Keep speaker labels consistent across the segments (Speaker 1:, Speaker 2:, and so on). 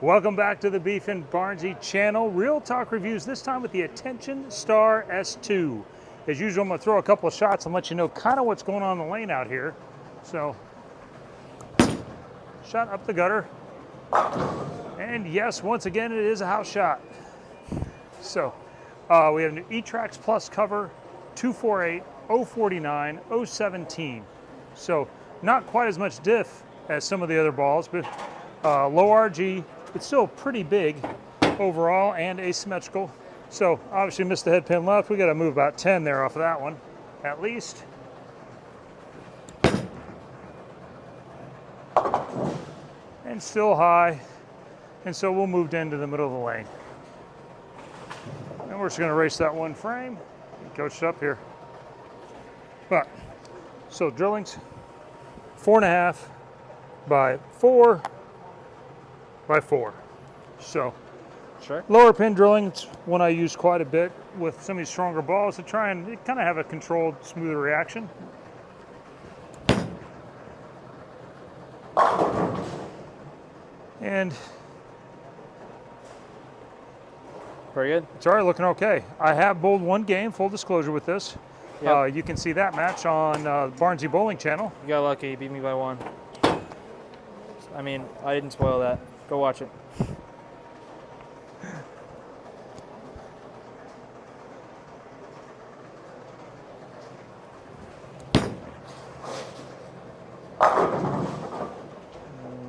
Speaker 1: Welcome back to the BArnzy channel. Real Talk Reviews, this time with the Attention Star S2. As usual, I'm going to throw a couple of shots and let you know kind of what's going on in the lane out here. So, shot up the gutter. And yes, once again, it is a house shot. So, we have an E-Trax Plus cover, 248, 049, 017. So, not quite as much diff as some of the other balls, but low RG. It's still pretty big overall and asymmetrical. So obviously missed the head pin left. We got to move about 10 there off of that one, at least. And still high. And so we'll move into the middle of the lane. And we're just going to race that one frame and coach it up here. But, so drillings, 4.5 by 4 by 4. So,
Speaker 2: sure.
Speaker 1: Lower pin drilling, it's one I use quite a bit with some of these stronger balls to try and kind of have a controlled, smoother reaction. And
Speaker 2: pretty good.
Speaker 1: It's already looking okay. I have bowled one game, full disclosure with this. Yep. You can see that match on BArnzy Bowling channel.
Speaker 2: You got lucky, you beat me by 1. I mean, I didn't spoil that. Go watch it.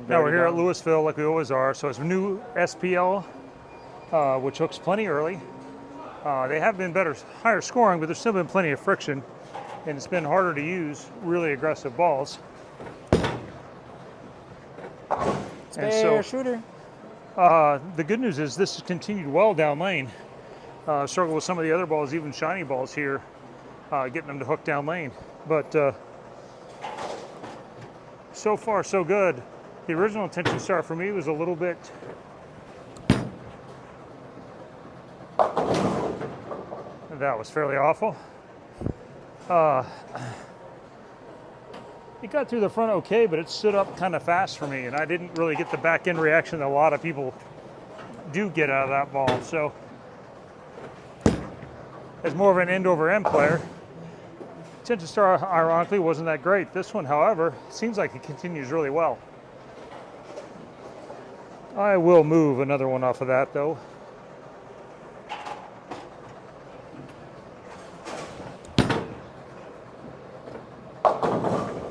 Speaker 1: Now we're here at Louisville like we always are. So it's a new SPL, which hooks plenty early. They have been better, higher scoring, but there's still been plenty of friction. And it's been harder to use really aggressive balls.
Speaker 2: Spare shooter.
Speaker 1: The good news is this has continued well down lane. Struggle with some of the other balls, even shiny balls here, getting them to hook down lane. But so far, so good. The original Attention Star for me was a little bit that was fairly awful. It got through the front okay, but it stood up kind of fast for me, and I didn't really get the back end reaction that a lot of people do get out of that ball. So, as more of an end over end player, Attention Star ironically wasn't that great. This one, however, seems like it continues really well. I will move another one off of that though.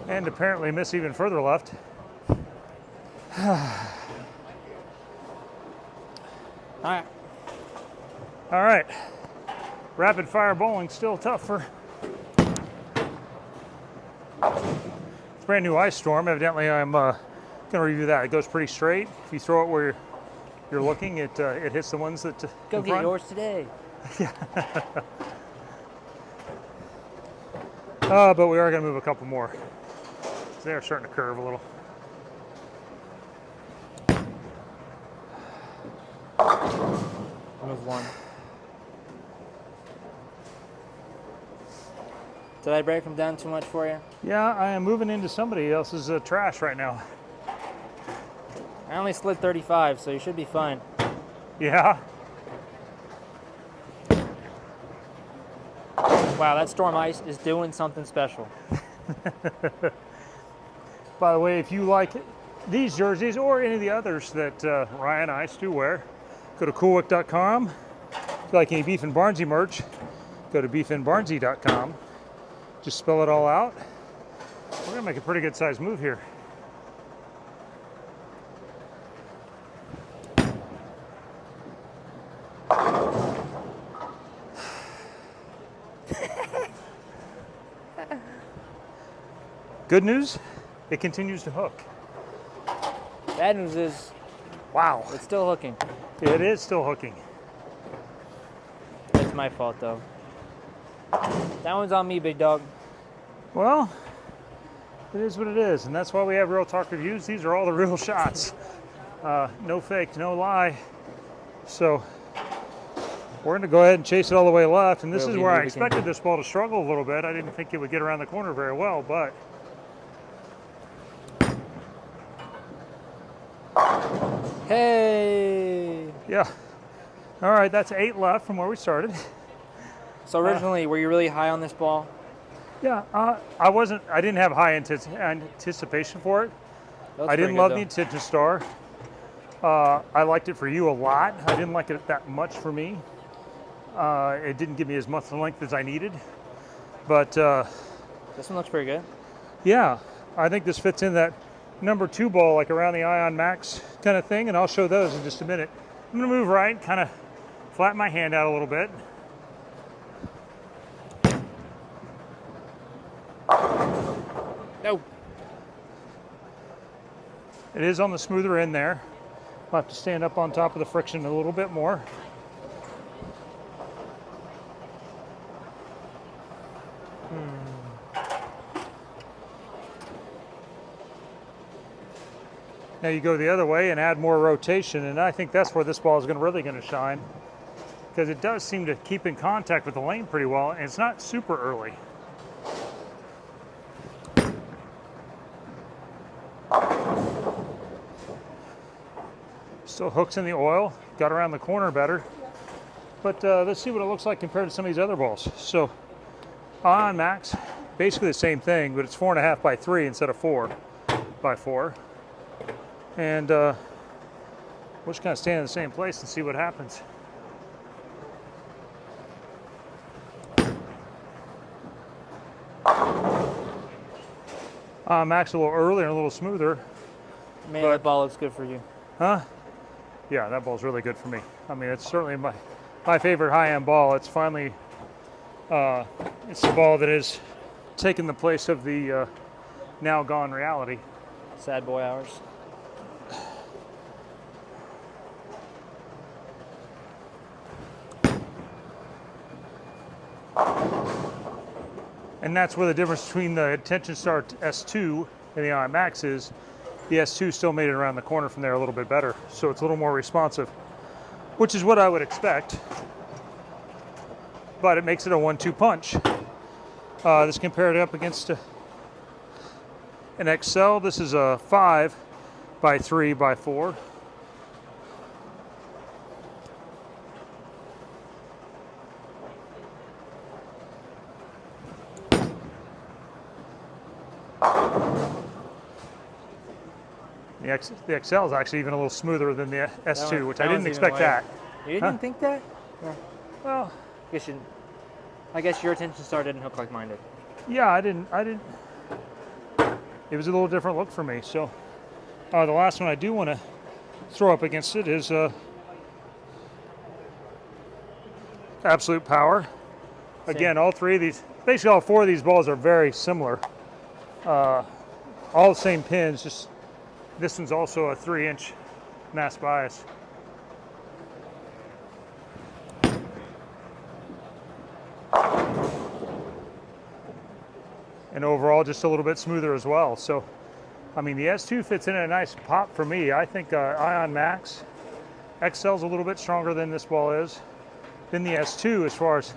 Speaker 1: And apparently miss even further left.
Speaker 2: All right.
Speaker 1: All right. Rapid fire bowling still tough for. It's brand new Ice Storm. Evidently, I'm going to review that. It goes pretty straight. If you throw it where you're looking, it hits the ones that.
Speaker 2: Go get yours today.
Speaker 1: Yeah. But we are going to move a couple more. They're starting to curve a little.
Speaker 2: Move 1. Did I break them down too much for you?
Speaker 1: Yeah, I am moving into somebody else's trash right now.
Speaker 2: I only slid 35, so you should be fine.
Speaker 1: Yeah.
Speaker 2: Wow, that Storm Ice is doing something special.
Speaker 1: By the way, if you like these jerseys or any of the others that Ryan and I do wear, go to coolwick.com. If you like any BArnzy merch, go to beefandbarnzy.com. Just spell it all out. We're going to make a pretty good sized move here. Good news, it continues to hook.
Speaker 2: Bad news is,
Speaker 1: wow,
Speaker 2: it's still hooking.
Speaker 1: It is still hooking.
Speaker 2: It's my fault though. That one's on me, big dog.
Speaker 1: Well, it is what it is, and that's why we have Real Talk Reviews. These are all the real shots. No fake, no lie. So we're going to go ahead and chase it all the way left, and this is where I expected this ball to struggle a little bit. I didn't think it would get around the corner very well, but
Speaker 2: Hey.
Speaker 1: Yeah. All right, that's 8 left from where we started.
Speaker 2: So originally, were you really high on this ball?
Speaker 1: Yeah, I didn't have high anticipation for it.
Speaker 2: That's
Speaker 1: I
Speaker 2: pretty
Speaker 1: didn't
Speaker 2: good,
Speaker 1: love
Speaker 2: though.
Speaker 1: the Attention Star. I liked it for you a lot. I didn't like it that much for me. It didn't give me as much length as I needed. But
Speaker 2: This one looks pretty good.
Speaker 1: yeah, I think this fits in that number 2 ball, like around the Ion Max kind of thing, and I'll show those in just a minute. I'm gonna move right, kind of flatten my hand out a little bit.
Speaker 2: No.
Speaker 1: It is on the smoother end there. I'll have to stand up on top of the friction a little bit more. Now you go the other way and add more rotation, and I think that's where this ball is really going to shine, because it does seem to keep in contact with the lane pretty well, and it's not super early. Still hooks in the oil, got around the corner better, but let's see what it looks like compared to some of these other balls. So on Max, basically the same thing, but it's 4.5 by 3 instead of 4 by 4. And we'll just kind of stand in the same place and see what happens. Max a little earlier and a little smoother.
Speaker 2: Man, that ball looks good for you.
Speaker 1: Huh? Yeah, that ball's really good for me. I mean, it's certainly my favorite high-end ball. It's finally, it's the ball that has taken the place of the now gone reality.
Speaker 2: Sad boy hours.
Speaker 1: And that's where the difference between the Attention Star S2 and the Ion Max is. The S2 still made it around the corner from there a little bit better, so it's a little more responsive, which is what I would expect, but it makes it a 1-2 punch. This compared up against an XL. This is a 5 by 3 by 4. The XL is actually even a little smoother than the S2, which I didn't expect that.
Speaker 2: You didn't think that? Yeah.
Speaker 1: Well,
Speaker 2: I guess your Attention Star didn't hook like mine did.
Speaker 1: yeah, I didn't. It was a little different look for me. So the last one I do want to throw up against it is Absolute Power. Again, all 3 of these, basically all 4 of these balls are very similar. All the same pins, just this one's also a 3-inch mass bias. And overall, just a little bit smoother as well. So, I mean, the S2 fits in a nice pop for me. I think Ion Max XL's a little bit stronger than this ball is than the S2 as far as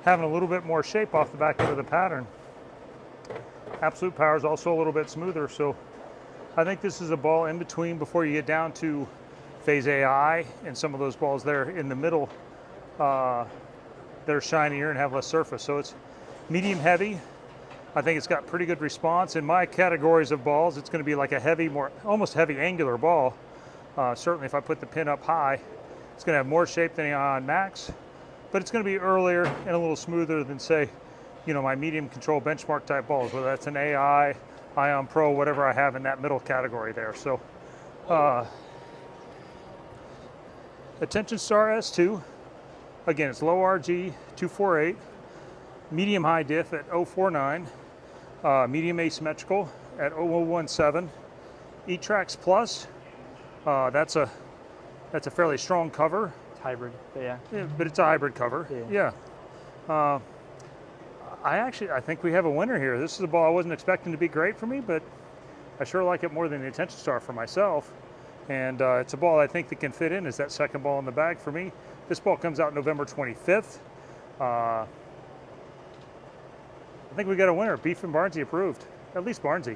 Speaker 1: having a little bit more shape off the back end of the pattern. Absolute Power is also a little bit smoother, so I think this is a ball in between before you get down to Phase AI and some of those balls there in the middle that are shinier and have less surface. So it's medium heavy. I think it's got pretty good response. In my categories of balls, it's going to be like a heavy, almost heavy angular ball. Certainly if I put the pin up high, it's going to have more shape than the Ion Max, but it's going to be earlier and a little smoother than, say, you know, my medium control benchmark type balls, whether that's an AI, Ion Pro, whatever I have in that middle category there. So Attention Star S2, again, it's low RG 248, medium high diff at 049, medium asymmetrical at 0017, E-Trax Plus, that's a fairly strong cover.
Speaker 2: It's hybrid, but yeah.
Speaker 1: But it's a hybrid cover. Yeah. I think we have a winner here. This is a ball I wasn't expecting to be great for me, but I sure like it more than the Attention Star for myself. And it's a ball I think that can fit in as that second ball in the bag for me. This ball comes out November 25th. I think we got a winner. Beef and Barnzy approved. At least Barnzy.